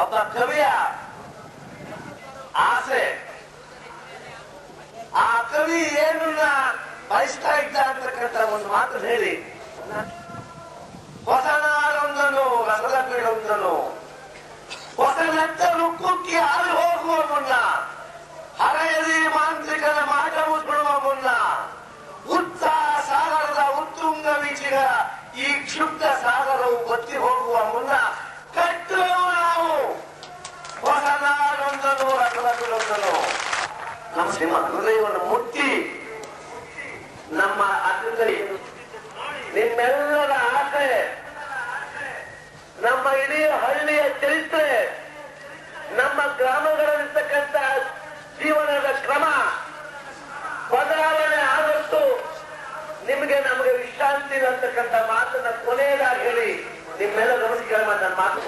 ಒಬ್ಬ ಕವಿಯ ಆಸೆ, ಆ ಕವಿ ಏನನ್ನ ಬಯಸ್ತಾ ಇದ್ದ ಅಂತಕ್ಕಂಥ ಒಂದು ಮಾತು ಹೇಳಿ, ಹೊಸ ನಾಡೊಂದನು ರಸದ ಬೀಳೊಂದನು, ಹೊಸ ನೆತ್ತರು ಕುಕ್ಕಿ ಹಾರಿ ಹೋಗುವ ಮುನ್ನ, ಹರೆಯದಿ ಮಾಂತ್ರಿಕನ ಮಾಟ ಮುಚ್ಚಿಡುವ ಮುನ್ನ, ಉತ್ಸಾಹ ಸಾಗರದ ಉತ್ತುಂಗ ವೀಚಿಗ ಈ ಕ್ಷುಬ್ಧ ಸಾಗರವು ಬತ್ತಿ ಹೋಗುವ ಮುನ್ನ ಕಟ್ಟುವೆವು ನಾವು ಹೊಸ ನಾಡೊಂದನು ರಸದ ಬೀಳೊಂದನು. ನಮ್ಮ ನಿಮ್ಮ ಹೃದಯವನ್ನು ಮುಟ್ಟಿ ನಮ್ಮ ಅತಿಥಿ ನಿಮ್ಮೆಲ್ಲರ ಆಸೆ, ನಮ್ಮ ಇಡೀ ಹಳ್ಳಿಯ ಚರಿತ್ರೆ, ನಮ್ಮ ಗ್ರಾಮಗಳಲ್ಲಿರ್ತಕ್ಕಂಥ ಜೀವನದ ಕ್ರಮ ಬದಲಾವಣೆ ಆದಷ್ಟು ನಮಗೆ ವಿಶ್ರಾಂತಿ ಅಂತಕ್ಕಂಥ ಮಾತನ್ನ ಕೊನೆಯದಾಗಿ ಹೇಳಿ ನಿಮ್ಮೆಲ್ಲ ಗಮನಿಸಿಕೊಳ್ಳುವ ನನ್ನ ಮಾತು